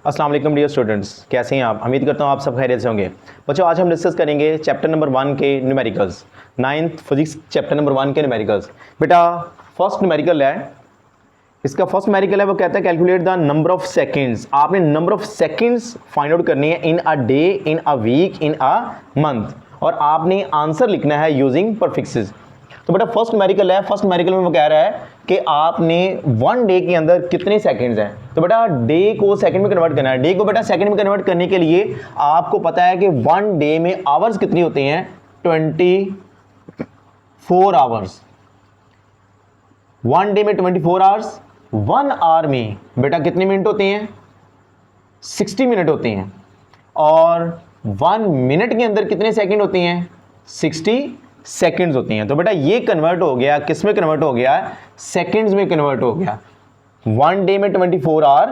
अस्सलाम वालेकुम dear students, कैसे हैं आप। उम्मीद करता हूँ आप सब खैरियत से होंगे। बच्चों, आज हम डिस्कस करेंगे चैप्टर नंबर 1 के numericals, 9th physics chapter number 1 के न्यूमेरिकल्स। बेटा फर्स्ट न्यूमेरिकल है, इसका फर्स्ट न्यूमेरिकल है वो कहता है calculate the number of seconds. आपने number of seconds find out करनी है in a day, in a week, in a month, और आपने आंसर लिखना है यूजिंग परफिक्सेस। तो बेटा फर्स्ट न्यूमेरिकल है, फर्स्ट न्यूमेरिकल में वो कह रहा है कि आपने 1 डे के अंदर कितने सेकंड्स हैं। तो बेटा डे को सेकंड में कन्वर्ट करना है। डे को बेटा सेकंड में कन्वर्ट करने के लिए आपको पता है कि 1 डे में आवर्स कितनी होती हैं, 24 आवर्स। 1 डे में 24 आवर्स। 1 आवर में बेटा कितने मिनट होते हैं, 60 मिनट होते हैं। और 1 मिनट के अंदर कितने सेकंड होते हैं, 60 सेकंड्स होती हैं। तो बेटा ये कन्वर्ट हो गया, किस में कन्वर्ट हो गया, सेकंड्स में कन्वर्ट हो गया। 1 डे में 24 आवर,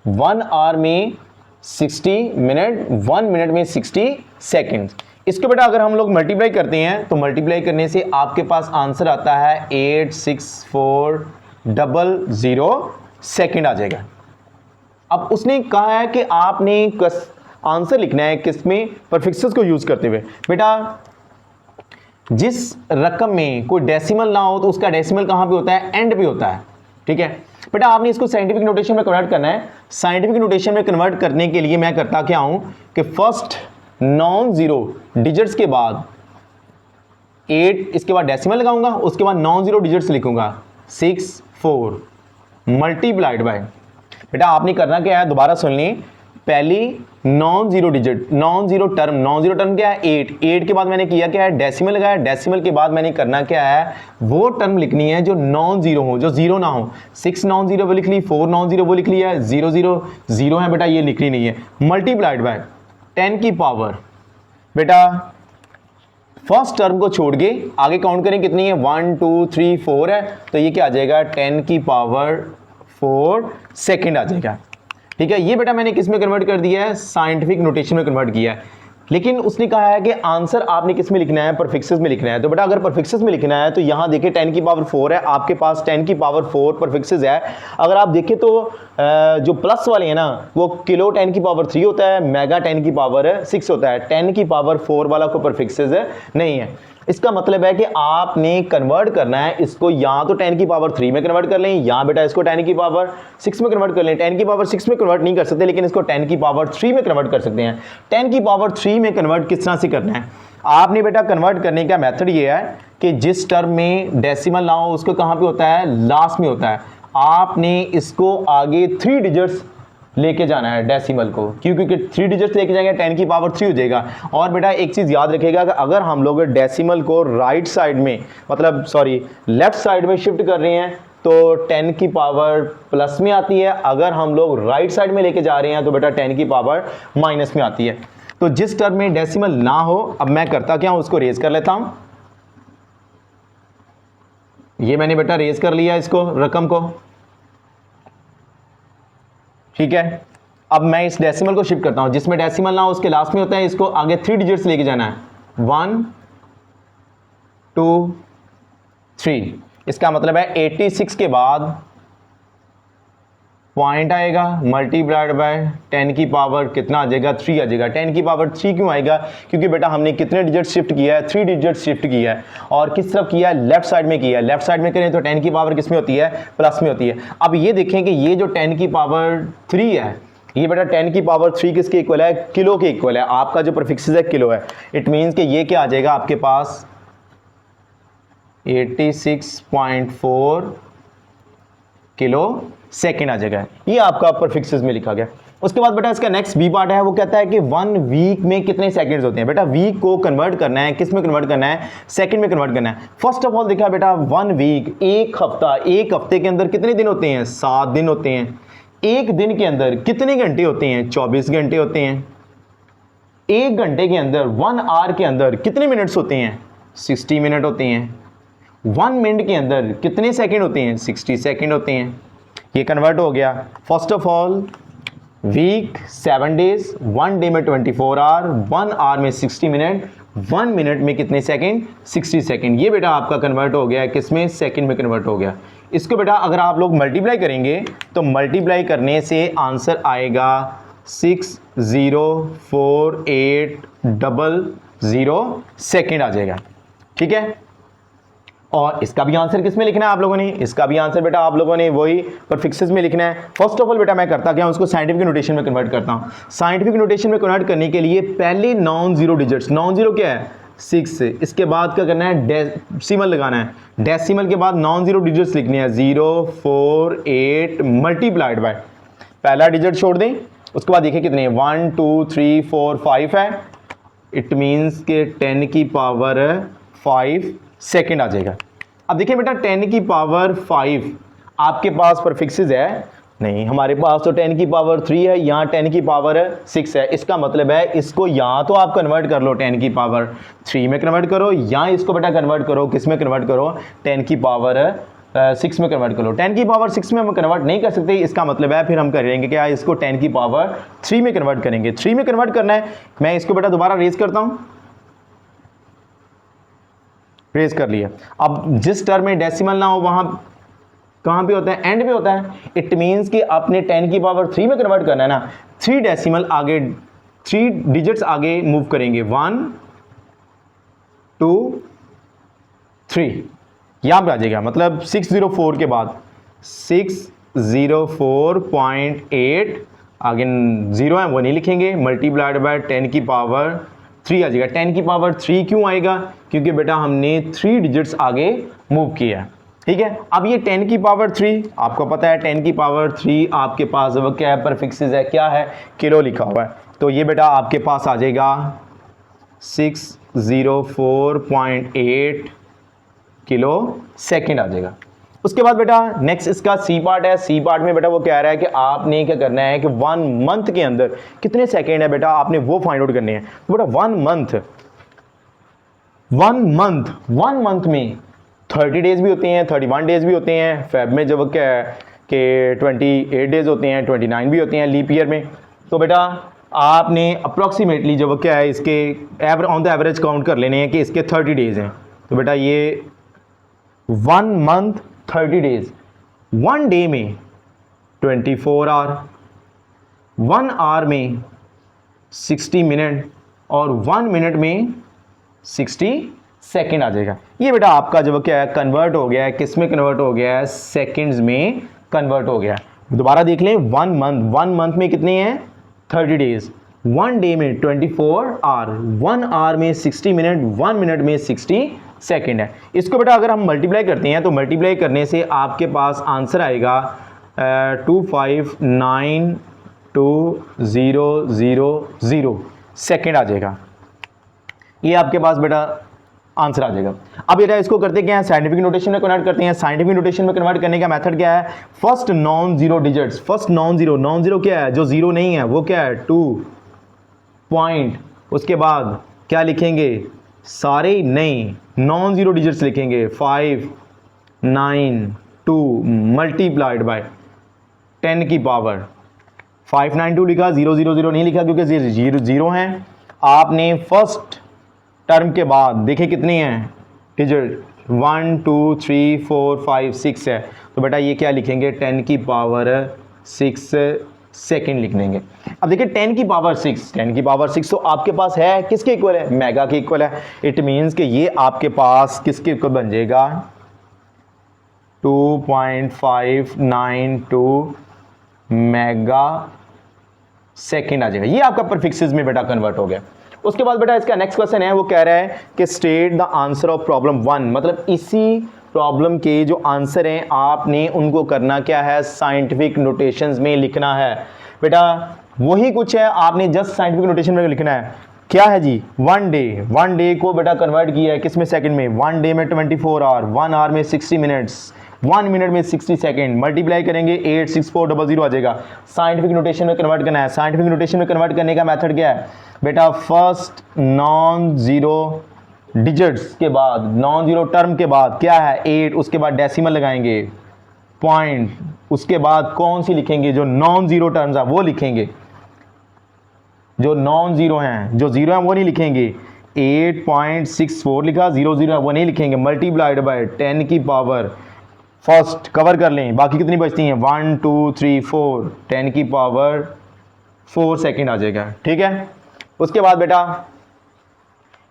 1 आवर में 60 मिनट, 1 मिनट में 60 सेकंड्स। इसको बेटा अगर हम लोग मल्टीप्लाई करते हैं तो मल्टीप्लाई करने से आपके पास आंसर आता है 86400 सेकंड आ जाएगा। अब उसने कहा है कि आपने आंसर लिखना है किस में, परफिक्सेस को यूज करते हुए। बेटा जिस रकम में कोई डेसिमल ना हो तो उसका डेसिमल कहां पे होता है, एंड पे होता है। ठीक है बेटा, आपने इसको साइंटिफिक नोटेशन में कन्वर्ट करना है। साइंटिफिक नोटेशन में कन्वर्ट करने के लिए मैं करता क्या हूं कि फर्स्ट नॉन जीरो डिजिट्स के बाद 8, इसके बाद डेसिमल लगाऊंगा, उसके बाद नॉन जीरो डिजिट्स लिखूंगा 64 मल्टीप्लाइड बाय। बेटा आपने करना क्या है, दोबारा सुन ली। पहली non zero digit, non zero term क्या है, 8 के बाद मैंने किया क्या है, डेसिमल लगाया। डेसिमल के बाद मैंने करना क्या है, वो टर्म लिखनी है जो नॉन जीरो हो, जो जीरो ना हो। 6 नॉन जीरो वो लिख ली, 4 नॉन जीरो वो लिख लिया, 0 0 0 है बेटा, ये लिखनी नहीं है। मल्टीप्लाइड बाय 10 की पावर, बेटा फर्स्ट टर्म को छोड़ के आगे काउंट करें कितनी है, 1 2 3 4 है, तो ये क्या आ जाएगा, 10 की पावर 4 सेकेंड आ जाएगा। ठीक है, ये बेटा मैंने किस में कन्वर्ट कर दिया है, साइंटिफिक नोटेशन में कन्वर्ट किया है। लेकिन उसने कहा है कि आंसर आपने किस में लिखना है, परफिक्सेस में लिखना है। तो बेटा अगर परफिक्सेस में लिखना है तो यहां देखिए 10 की पावर 4 है, आपके पास 10 की पावर 4 परफिक्सेस है। अगर आप देखें तो जो प्लस वाले हैं ना, वो किलो 10 की पावर 3 होता है, मेगा 10 की पावर 6 होता है। 10 की पावर 4 वाला कोई परफिक्सेस नहीं है। इसका मतलब है कि आपने कन्वर्ट करना है इसको, या तो 10 की पावर 3 में कन्वर्ट कर लें, या बेटा इसको 10 की पावर 6 में कन्वर्ट कर लें। 10 की पावर 6 में कन्वर्ट नहीं कर सकते, लेकिन इसको 10 की पावर 3 में कन्वर्ट कर सकते हैं। 10 की पावर 3 में कन्वर्ट किस तरह से करना है, आपने बेटा कन्वर्ट करने का मेथड ये है कि जिस टर्म में डेसिमल ना हो उसको कहां पे होता है, लास्ट में होता है। आपने इसको आगे 3 डिजिट्स लेके जाना है डेसिमल को, क्योंकि 3 डिजिट्स लेके जाएंगे 10 की पावर 3 हो जाएगा। और बेटा एक चीज याद रखिएगा कि अगर हम लोग डेसिमल को राइट साइड में, मतलब सॉरी लेफ्ट साइड में शिफ्ट कर रहे हैं तो 10 की पावर प्लस में आती है। अगर हम लोग राइट साइड में लेके जा रहे हैं तो बेटा 10 की पावर माइनस में आती है। तो जिस टर्म में डेसिमल ना हो, अब मैं करता क्या हूं, उसको रेज कर लेता हूं। ये मैंने बेटा रेज कर लिया इसको, रकम को। ठीक है, अब मैं इस डेसिमल को शिफ्ट करता हूं, जिसमें डेसिमल ना हो उसके लास्ट में होता है, इसको आगे 3 डिजिट्स लेके जाना है, 1 2 3। इसका मतलब है 86 के बाद पॉइंट आएगा, मल्टीप्लाइड बाय 10 की पावर कितना आ जाएगा, 3 आ जाएगा। 10 की पावर 3 क्यों आएगा, क्योंकि बेटा हमने कितने डिजिट शिफ्ट किया है, 3 डिजिट शिफ्ट किया है। और किस तरफ किया है, लेफ्ट साइड में किया है। लेफ्ट साइड में करें तो 10 की पावर किस में होती है, प्लस में होती है। अब ये देखें कि ये जो 10 की पावर 3 है, ये बेटा 10 की पावर 3 किसके इक्वल है, किलो के इक्वल है। आपका जो प्रीफिक्स है किलो है। इट मीन्स कि ये क्या आ जाएगा आपके पास, 86.4 किलो सेकेंड आ जाएगा। ये आपका परफिक्सेस में लिखा गया। उसके बाद बेटा इसका नेक्स्ट बी पार्ट है, वो कहता है कि 1 वीक में कितने सेकंड्स होते हैं। बेटा वीक को कन्वर्ट करना है, किस में कन्वर्ट करना है, सेकंड में कन्वर्ट करना है। फर्स्ट ऑफ ऑल देखा बेटा 1 वीक, एक हफ्ता, एक हफ्ते के अंदर कितने दिन होते हैं, 7 दिन होते हैं। एक दिन के अंदर कितने घंटे होते हैं, 24 घंटे होते हैं। एक घंटे के अंदर, 1 आवर के अंदर कितने मिनट्स होते हैं, 60 मिनट होते हैं। 1 मिनट के अंदर कितने सेकंड होते हैं, 60 सेकंड होते हैं। ये कन्वर्ट हो गया। First of all week 7 days, 1 day में 24 आवर, 1 आवर में 60 मिनट, 1 मिनट में कितने सेकंड, 60 सेकंड। ये बेटा आपका कन्वर्ट हो गया, किसमें, सेकंड में कन्वर्ट हो गया। इसको बेटा अगर आप लोग मल्टीप्लाई करेंगे तो मल्टीप्लाई करने से आंसर आएगा 604,800 सेकेंड आ जाएगा। ठीक है, और इसका भी आंसर किस में लिखना है आप लोगों ने? इसका भी आंसर बेटा आप लोगों ने वही परफिक्सेस में लिखना है। फर्स्ट ऑफ ऑल बेटा मैं करता क्या हूं, उसको साइंटिफिक नोटेशन में कन्वर्ट करता हूं। साइंटिफिक नोटेशन में कन्वर्ट करने के लिए पहले non zero digits, non zero क्या है 6, इसके बाद क्या करना है डेसिमल लगाना है, डेसिमल के बाद नॉन जीरो डिजिट्स लिखने हैं 048 मल्टीप्लाइड बाय पहला डिजिट छोड़ दें, उसके बाद देखिए कितने 1 2 3 4 5 है, इट मीन्स के 10 की पावर 5 सेकेंड आ जाएगा। अब देखिए बेटा 10 की पावर 5 आपके पास परफिक्सेस है नहीं, हमारे पास तो 10 की पावर 3 है, यहाँ 10 की पावर 6 है। इसका मतलब है इसको यहाँ तो आप कन्वर्ट कर लो 10 की पावर 3 में कन्वर्ट करो, या इसको बेटा कन्वर्ट करो किस में कन्वर्ट करो 10 की पावर 6 में कन्वर्ट कर लो। 10 की पावर 6 में हम कन्वर्ट नहीं कर सकते, इसका मतलब है फिर हम करेंगे क्या, इसको 10 की पावर 3 में कन्वर्ट करेंगे। 3 में कन्वर्ट करना है, मैं इसको बेटा दोबारा रेज करता हूँ, रेज कर लिया। अब जिस टर्म में डेसिमल ना हो वहां कहां पे होता है, एंड पे होता है। इट मींस कि आपने 10 की पावर 3 में कन्वर्ट करना है ना, 3 डेसिमल आगे, 3 डिजिट्स आगे मूव करेंगे, 1 2 3 यहां पे आ जाएगा। मतलब 604 के बाद 604.8 आगे 0 है वो नहीं लिखेंगे, मल्टीप्लाइड बाय 10 की पावर 3 आ जाएगा। 10 की पावर 3 क्यों आएगा, क्योंकि बेटा हमने 3 डिजिट्स आगे मूव किया। ठीक है, अब ये 10 की पावर 3 आपको पता है, 10 की पावर 3 आपके पास वो क्या है, परफिक्सेस है, क्या है, किलो लिखा हुआ है। तो ये बेटा आपके पास आ जाएगा 604.8 किलो सेकेंड आ जाएगा। उसके बाद बेटा नेक्स्ट इसका सी पार्ट है। सी पार्ट में बेटा वो कह रहा है कि आपने क्या करना है कि 1 मंथ के अंदर कितने सेकेंड है बेटा आपने वो फाइंड आउट करने हैं। तो बेटा 1 मंथ में 30 डेज भी होते हैं, 31 डेज भी होते हैं, फेब में जब क्या है कि 28 डेज होते हैं, 29 भी होते हैं लीप ईयर में। तो बेटा आपने अप्रॉक्सीमेटली जब क्या है इसके ऑन द एवरेज काउंट कर लेने हैं कि इसके 30 डेज हैं। तो बेटा ये 1 मंथ 30 डेज, 1 डे में 24 आवर, 1 आवर में 60 मिनट और 1 मिनट में 60 सेकेंड आ जाएगा। ये बेटा आपका जब क्या है कन्वर्ट हो गया है, किस में कन्वर्ट हो गया है, सेकेंड्स में कन्वर्ट हो गया है। दोबारा देख लें, 1 मंथ में कितने हैं 30 डेज, 1 डे में 24 आवर, 1 आवर में 60 मिनट, 1 मिनट में 60 सेकेंड है। इसको बेटा अगर हम मल्टीप्लाई करते हैं तो मल्टीप्लाई करने से आपके पास आंसर आएगा 2592,000 सेकेंड आ जाएगा। ये आपके पास बेटा आंसर आ जाएगा। अब बेटा इसको करते क्या है, साइंटिफिक नोटेशन में कन्वर्ट करते हैं। साइंटिफिक नोटेशन में कन्वर्ट करने का मेथड क्या है, first non zero digits, first non zero क्या है, जो जीरो नहीं है वो क्या है 2 पॉइंट, उसके बाद क्या लिखेंगे, सारे नहीं नॉन जीरो डिजिट्स लिखेंगे 592 मल्टीप्लाइड बाय 10 की पावर 592 लिखा, 000 नहीं लिखा क्योंकि जीरो हैं। आपने फर्स्ट टर्म के बाद देखे कितनी हैं डिजिट, 1 2 3 4 5 6 है। तो बेटा ये क्या लिखेंगे 10 की पावर 6 सेकेंड लिख देंगे। अब देखिए 10 की पावर 6, 10 की पावर 6 तो आपके पास है किसके इक्वल है, मेगा के इक्वल है। इट मीन्स कि ये आपके पास किसके इक्वल बन जाएगा 2.592 मेगा सेकेंड आ जाएगा। ये आपका परफिक्सेस में बेटा कन्वर्ट हो गया। उसके बाद बेटा इसका नेक्स्ट क्वेश्चन है, वो कह रहा है कि state the answer of problem 1, मतलब इसी प्रॉब्लम के जो आंसर हैं आपने उनको करना क्या है, साइंटिफिक नोटेशंस में लिखना है। बेटा वही कुछ है, आपने जस्ट साइंटिफिक नोटेशन में लिखना है। क्या है जी, 1 डे को बेटा कन्वर्ट किया है किस में, सेकंड में। 1 डे में 24 आवर, 1 आवर में 60 मिनट्स, 1 मिनट में 60 सेकेंड, मल्टीप्लाई करेंगे 86400 आ जाएगा। साइंटिफिक नोटेशन में कन्वर्ट करना है। साइंटिफिक नोटेशन में कन्वर्ट करने का मेथड क्या है बेटा, फर्स्ट नॉन जीरो डिजिट्स के बाद, नॉन जीरो टर्म के बाद क्या है 8, उसके बाद डेसिमल लगाएंगे, पॉइंट, उसके बाद कौन सी लिखेंगे, जो नॉन जीरो टर्म्स है वो लिखेंगे, जो नॉन जीरो हैं, जो जीरो हैं वो नहीं लिखेंगे। 8.64 लिखा, 00 है वो नहीं लिखेंगे, मल्टीप्लाइड बाय 10 की पावर फर्स्ट कवर कर लें, बाकी कितनी बचती हैं 1 2 3 4, 10 की पावर 4 सेकेंड आ जाएगा। ठीक है, उसके बाद बेटा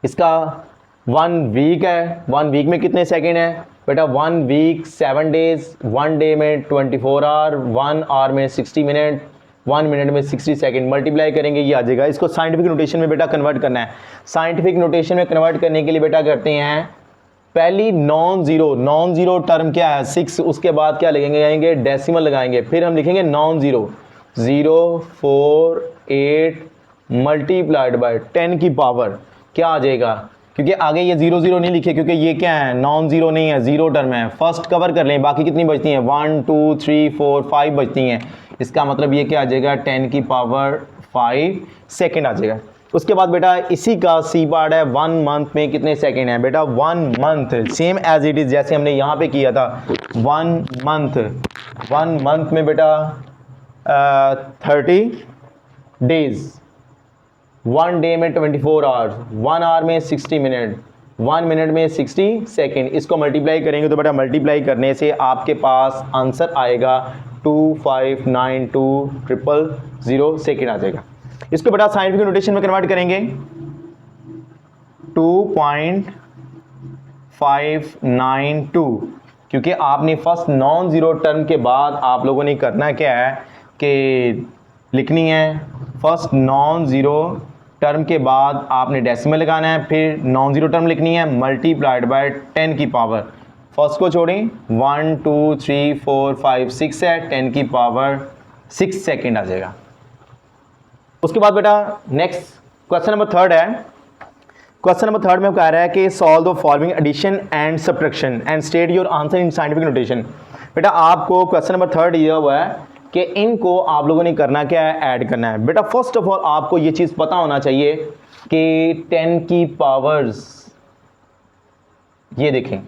इसका 1 वीक है, 1 वीक में कितने सेकेंड है बेटा, 1 वीक 7 डेज, 1 डे में 24 आवर, 1 आवर में 60 मिनट, 1 मिनट में 60 सेकेंड, मल्टीप्लाई करेंगे ये आ जाएगा। इसको साइंटिफिक नोटेशन में बेटा कन्वर्ट करना है। साइंटिफिक नोटेशन में कन्वर्ट करने के लिए बेटा करते हैं, पहली नॉन जीरो टर्म क्या है 6, उसके बाद क्या लिखेंगे, डेसिमल लगाएंगे, फिर हम लिखेंगे नॉन जीरो 048 मल्टीप्लाइड बाय 10 की पावर क्या आ जाएगा, क्योंकि आगे ये 0 नहीं लिखे क्योंकि ये क्या है, नॉन जीरो नहीं है, जीरो टर्म है। फर्स्ट कवर कर लें, बाकी कितनी बचती हैं, 1 2 3 4 5 बचती हैं। इसका मतलब ये क्या आ जाएगा, 10 की पावर 5 सेकेंड आ जाएगा। उसके बाद बेटा इसी का सी पार्ट है, 1 मंथ में कितने सेकेंड है बेटा, 1 month same as it is जैसे हमने यहाँ पे किया था। 1 मंथ में बेटा 30 डेज, 1 डे में 24 आवर्स, 1 आवर में 60 मिनट, 1 मिनट में 60 सेकेंड। इसको मल्टीप्लाई करेंगे तो बेटा मल्टीप्लाई करने से आपके पास आंसर आएगा 2592000 सेकेंड आ जाएगा। इसको बेटा साइंटिफिक नोटेशन में कन्वर्ट करेंगे, 2.592, क्योंकि आपने फर्स्ट नॉन जीरो टर्म के बाद आप लोगों ने करना क्या है कि लिखनी है, फर्स्ट नॉन जीरो टर्म के बाद आपने डेसिमल लगाना है, फिर नॉन जीरो टर्म लिखनी है मल्टीप्लाइड बाय 10 की पावर, फर्स्ट को छोड़ें 1 2 3 4 5 6 है, 10 की पावर 6 सेकेंड आ जाएगा। उसके बाद बेटा नेक्स्ट क्वेश्चन नंबर 3 है। क्वेश्चन नंबर 3 में कह रहा है कि solve the following addition and subtraction and state your answer in scientific notation. बेटा आपको क्वेश्चन नंबर 3 दिया हुआ है कि इनको आप लोगों ने करना क्या है, ऐड करना है। बेटा फर्स्ट ऑफ ऑल आपको ये चीज़ पता होना चाहिए कि 10 की पावर्स, ये देखें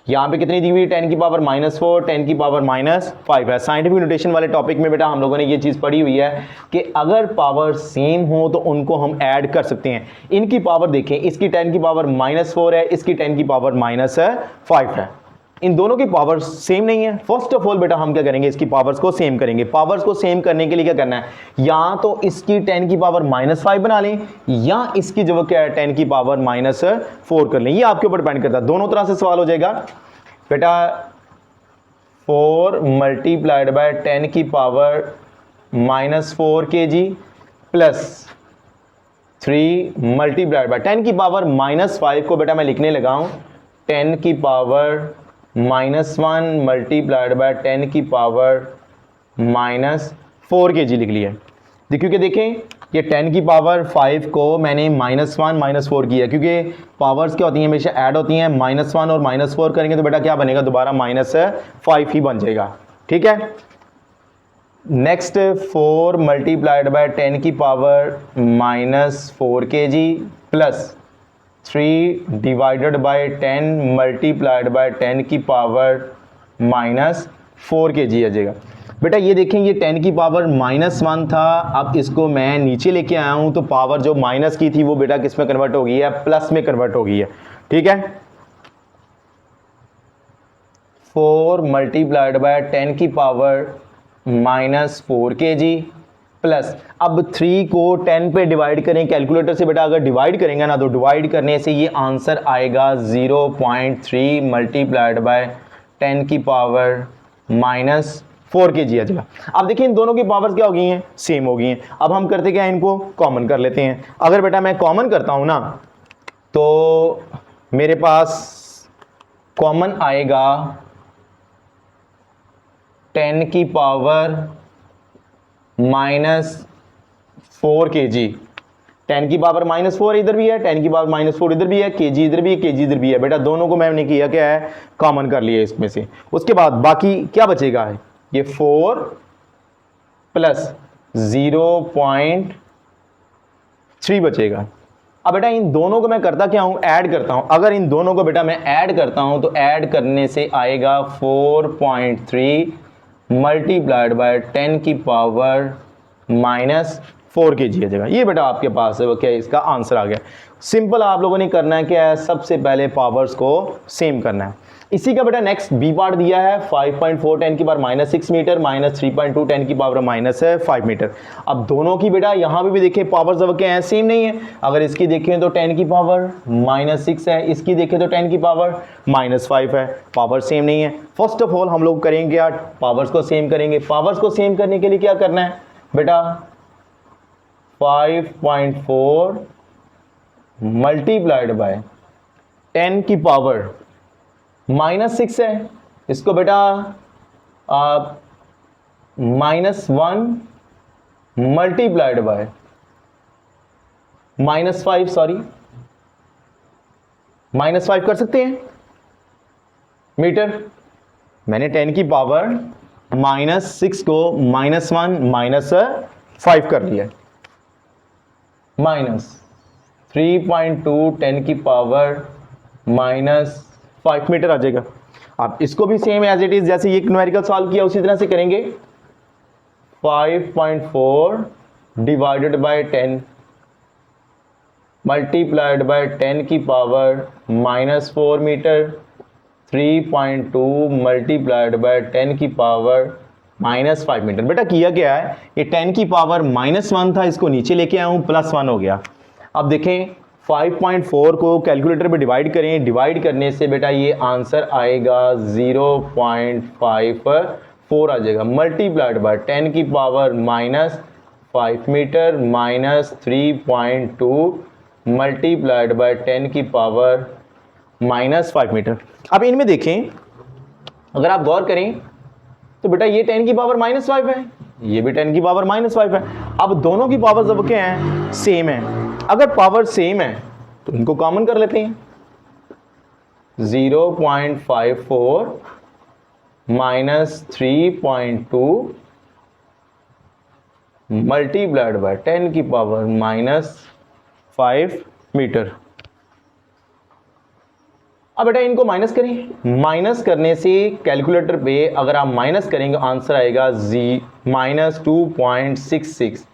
यहाँ पे कितनी दी हुई, 10 की पावर -4, 10 की पावर -5 है। साइंटिफिक नोटेशन वाले टॉपिक में बेटा हम लोगों ने ये चीज़ पढ़ी हुई है कि अगर पावर सेम हो तो उनको हम ऐड कर सकते हैं। इनकी पावर देखें, इसकी 10 की पावर -4 है, इसकी 10 की पावर -5 है, इन दोनों की पावर सेम नहीं है। फर्स्ट ऑफ ऑल बेटा हम क्या करेंगे, इसकी पावर्स को सेम करेंगे। पावर्स को सेम करने के लिए क्या करना है, या तो इसकी 10 की पावर -5 बना लें, या इसकी जो क्या है 10 की पावर -4 कर लें। ये आपके ऊपर डिपेंड करता है, दोनों तरह से सवाल हो जाएगा। बेटा 4 मल्टीप्लाइड बाय 10 की power -4 kg plus 3 multiplied by 10 की पावर -5 को बेटा मैं लिखने लगा हूं 10 की पावर -1 मल्टीप्लाइड बाय 10 की पावर -4 kg लिख लिया। क्योंकि देखें ये 10 की पावर 5 को मैंने -1 -4 किया, क्योंकि पावर्स क्या होती हैं, हमेशा ऐड होती हैं। -1 और -4 करेंगे तो बेटा क्या बनेगा, दोबारा -5 ही बन जाएगा। ठीक है, नेक्स्ट 4 मल्टीप्लाइड बाय 10 की power -4 kg plus 3 divided by 10 multiplied by 10 की पावर -4 kg आ जाएगा। बेटा ये देखें ये 10 की पावर -1 था, अब इसको मैं नीचे लेके आया हूं तो पावर जो माइनस की थी वो बेटा किस में कन्वर्ट हो गई है, प्लस में कन्वर्ट हो गई है। ठीक है, 4 मल्टीप्लाइड बाय 10 की पावर -4 kg प्लस, अब 3 को 10 पे डिवाइड करें कैलकुलेटर से। बेटा अगर डिवाइड करेंगे ना तो डिवाइड करने से ये आंसर आएगा 0.3 मल्टीप्लाइड बाय 10 की पावर -4 kg आ जाएगा। अब देखिए इन दोनों की पावर्स क्या हो गई हैं, सेम हो गई हैं। अब हम करते क्या, इनको कॉमन कर लेते हैं। अगर बेटा मैं कॉमन करता हूं ना तो मेरे पास कॉमन आएगा 10 की पावर -4 kg। 10 की पावर -4 इधर भी है, 10 की पावर -4 इधर भी है, kg इधर भी है, kg इधर भी है। बेटा दोनों को मैंने किया क्या है, कॉमन कर लिया इसमें से। उसके बाद बाकी क्या बचेगा, ये 4 प्लस 0.3 बचेगा। अब बेटा इन दोनों को मैं करता क्या हूं, ऐड करता हूं। अगर इन दोनों को बेटा मैं ऐड करता हूं तो ऐड करने से आएगा 4.3 मल्टीप्लाइड बाय 10 की पावर -4 kg आ जाएगा। ये बेटा आपके पास है वो क्या, इसका आंसर आ गया। सिंपल आप लोगों ने करना है क्या है, सबसे पहले पावर्स को सेम करना है। इसी का बेटा नेक्स्ट बी पार्ट दिया है 5.4 10 की पावर -6 मीटर -3.2 10 की पावर -5 मीटर। अब दोनों की बेटा यहाँ भी देखें पावर जब क्या है सेम नहीं है। अगर इसकी देखें तो 10 की पावर -6 है, इसकी देखें तो 10 की पावर -5 है, पावर सेम नहीं है। फर्स्ट ऑफ ऑल हम लोग करेंगे क्या, पावर्स को सेम करेंगे। पावर्स को सेम करने के लिए क्या करना है बेटा, 5.4 मल्टीप्लाइड बाय 10 की पावर -6 है, इसको बेटा आप -1 मल्टीप्लाइड बाय -5, सॉरी -5 कर सकते हैं मीटर। मैंने 10 की पावर -6 को -1 -5 कर लिया, -3.2 10 की पावर -5 मीटर आ जाएगा। आप इसको भी सेम एज इट इज जैसे ये न्यूमेरिकल सॉल्व किया उसी तरह से करेंगे। 5.4 डिवाइडेड बाय 10 मल्टीप्लाइड बाय 10 की पावर -4 मीटर, 3.2 मल्टीप्लाइड बाय 10 की पावर -5 मीटर। बेटा किया क्या है, ये 10 की पावर -1 था, इसको नीचे लेके आया हूं, +1 हो गया। अब देखें 5.4 को कैलकुलेटर पे डिवाइड करें, डिवाइड करने से बेटा ये आंसर आएगा 0.54 आ जाएगा, मल्टीप्लाइड बाय 10 की पावर -5 मीटर -3.2 मल्टीप्लाइड बाय 10 की पावर -5 मीटर। अब इनमें देखें, अगर आप गौर करें तो बेटा ये 10 की पावर -5 है, ये भी 10 की पावर -5 है। अब दोनों की पावर जब क्या है सेम है, अगर पावर सेम है तो इनको कॉमन कर लेते हैं। 0.54 -3.2 मल्टीप्लाइड बाय 10 की पावर -5 मीटर। अब बेटा इनको माइनस करें, माइनस करने से कैलकुलेटर पे अगर आप माइनस करेंगे आंसर आएगा -2.66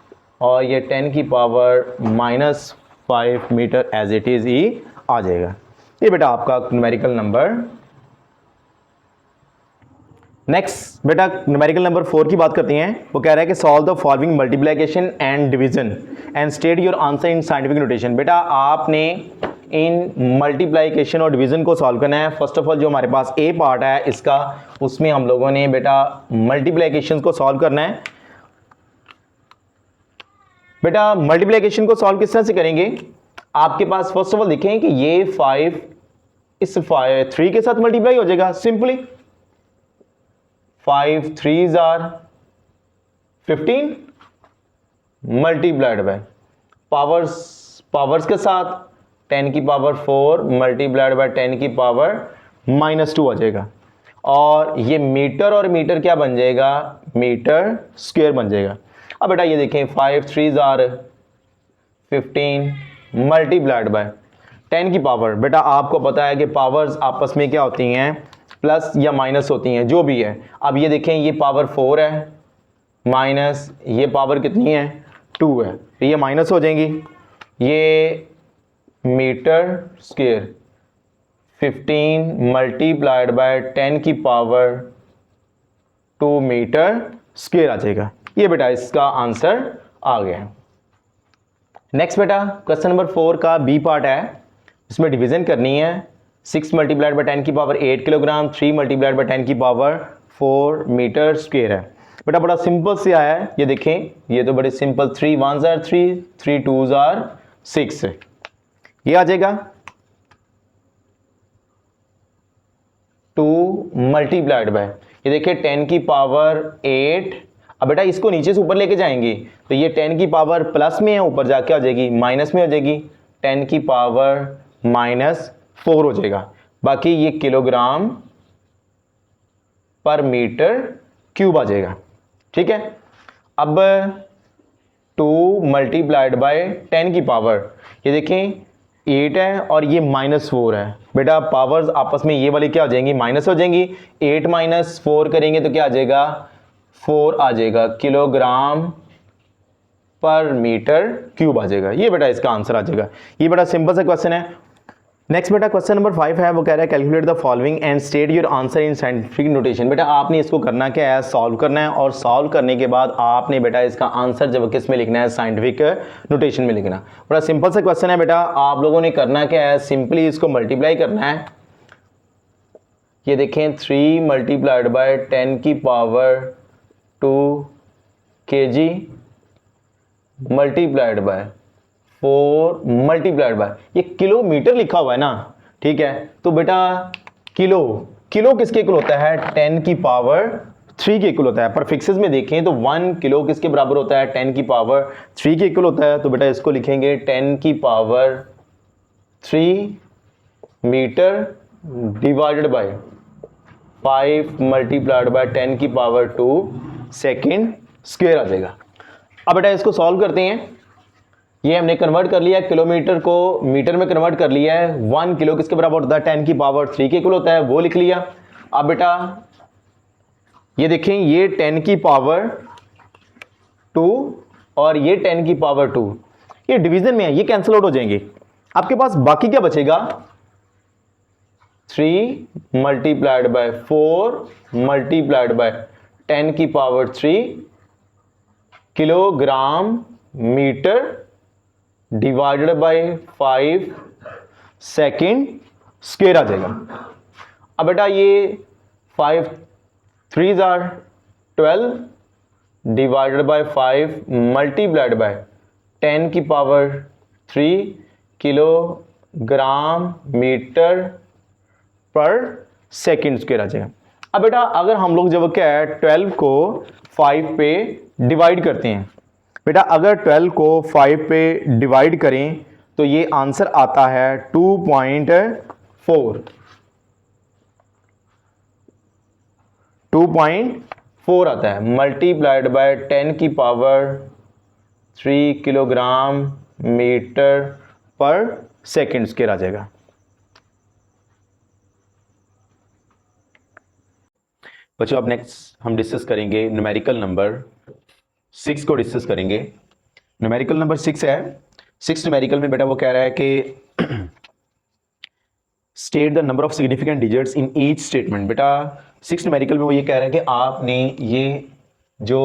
और ये 10 की power -5 metre as it is ही आ जाएगा। ये बेटा आपका न्यूमेरिकल नंबर। नेक्स्ट बेटा न्यूमेरिकल नंबर 4 की बात करते हैं। वो कह रहा है कि solve the following multiplication and division and state your answer in scientific notation. बेटा आपने इन मल्टीप्लिकेशन और डिवीजन को सॉल्व करना है। फर्स्ट ऑफ ऑल जो हमारे पास ए पार्ट है इसका, उसमें हम लोगों ने बेटा मल्टीप्लिकेशन को सॉल्व करना है। बेटा मल्टीप्लिकेशन को सॉल्व किस तरह से करेंगे, आपके पास फर्स्ट ऑफ ऑल देखें कि ये 5 इस 3 के साथ मल्टीप्लाई हो जाएगा simply. 5 3s are 15 multiplied by powers के साथ 10 की पावर 4 मल्टीप्लाइड बाय 10 की पावर -2 आ जाएगा। और ये मीटर और मीटर क्या बन जाएगा, मीटर स्क्वायर बन जाएगा। अब बेटा ये देखें 5 3s are 15 मल्टीप्लाइड बाय 10 की पावर। बेटा आपको पता है कि पावर्स आपस में क्या होती हैं, प्लस या माइनस होती हैं, जो भी है। अब ये देखें ये पावर 4 है माइनस ये पावर कितनी है 2 है, तो ये माइनस हो जाएंगी। ये मीटर स्क्वायर 15 मल्टीप्लाइड बाय 10 की पावर 2 मीटर स्क्वायर आ जाएगा। ये बेटा इसका आंसर आ गया। नेक्स्ट बेटा क्वेश्चन नंबर 4 का बी पार्ट है, इसमें डिवीजन करनी है। 6 मल्टीप्लाइड बाय 10 की पावर 8 किलोग्राम, 3 मल्टीप्लाइड बाय 10 की पावर 4 मीटर स्क्वायर है। बेटा बड़ा सिंपल से आया है, ये देखें ये तो बड़े simple, 3 1s are 3 3 2s are 6 है, ये आ जाएगा। 2 मल्टीप्लाइड बाय ये देखिए 10 की पावर 8। अब बेटा इसको नीचे से ऊपर लेके जाएंगे तो ये 10 की पावर प्लस में है, ऊपर जाके आ जाएगी माइनस में हो जाएगी, 10 की पावर -4 हो जाएगा। बाकी ये किलोग्राम पर मीटर क्यूब आ जाएगा, ठीक है। अब 2 मल्टीप्लाइड बाय 10 की पावर ये देखें 8 है और ये -4 है। बेटा पावर्स आपस में ये वाली क्या हो जाएंगी, माइनस हो जाएंगी। 8 - 4 करेंगे तो क्या आ जाएगा, 4 आ जाएगा, किलोग्राम पर मीटर क्यूब आ जाएगा। ये बेटा इसका आंसर आ जाएगा। ये बड़ा सिंपल सा क्वेश्चन है। नेक्स्ट बेटा क्वेश्चन नंबर 5 है, वो कह रहा है calculate the following and state your answer in scientific notation. बेटा आपने इसको करना क्या है, सॉल्व करना है, और सॉल्व करने के बाद आपने बेटा इसका आंसर जब किस में लिखना है, साइंटिफिक नोटेशन में लिखना। बड़ा सिंपल सा क्वेश्चन है बेटा, आप लोगों ने करना क्या है, सिंपली इसको मल्टीप्लाई करना है। ये देखें 3 मल्टीप्लाइड बाय 10 की power 2 kg multiplied by 4 multiplied by, ये किलोमीटर लिखा हुआ है ना, ठीक है। तो बेटा किलो किसके इक्वल होता है, 10 की पावर 3 के इक्वल होता है। पर फिक्सेस में देखें तो 1 किलो किसके बराबर होता है, 10 की पावर 3 के इक्वल होता है। तो बेटा इसको लिखेंगे 10 की power 3 metre divided by 5 multiplied by 10 की पावर 2 सेकेंड स्क्वायर आ जाएगा। अब बेटा इसको सॉल्व करते हैं। ये हमने कन्वर्ट कर लिया है, किलोमीटर को मीटर में कन्वर्ट कर लिया है। 1 किलो किसके बराबर होता है, 10 की पावर 3 के इक्वल होता है, वो लिख लिया। अब बेटा ये देखें, ये 10 की पावर 2 और ये 10 की पावर 2, ये डिवीजन में है, ये कैंसिल आउट हो जाएंगे। आपके पास बाकी क्या बचेगा, 3 मल्टीप्लाइड बाय 4 मल्टीप्लाइड बाय 10 की power 3 kilogram metre divided by 5 second square आ जाएगा। अब बेटा ये 5 3s are 12 divided by 5 multiplied by 10 की पावर 3 किलोग्राम मीटर पर सेकेंड स्क्वायर आ जाएगा। अब बेटा अगर हम लोग जब क्या है 12 को 5 पे डिवाइड करते हैं, बेटा अगर 12 को 5 पे डिवाइड करें तो ये आंसर आता है 2.4 आता है, मल्टीप्लाइड बाय 10 की पावर 3 किलोग्राम मीटर पर सेकेंड स्क्वायर आ जाएगा। बच्चों अब नेक्स्ट हम डिस्कस करेंगे न्यूमेरिकल नंबर 6 को डिस्कस करेंगे। न्यूमेरिकल नंबर 6 है। 6 न्यूमेरिकल में बेटा वो कह रहा है कि state the number of significant digits in each statement. बेटा 6 न्यूमेरिकल में वो ये कह रहा है कि आपने ये जो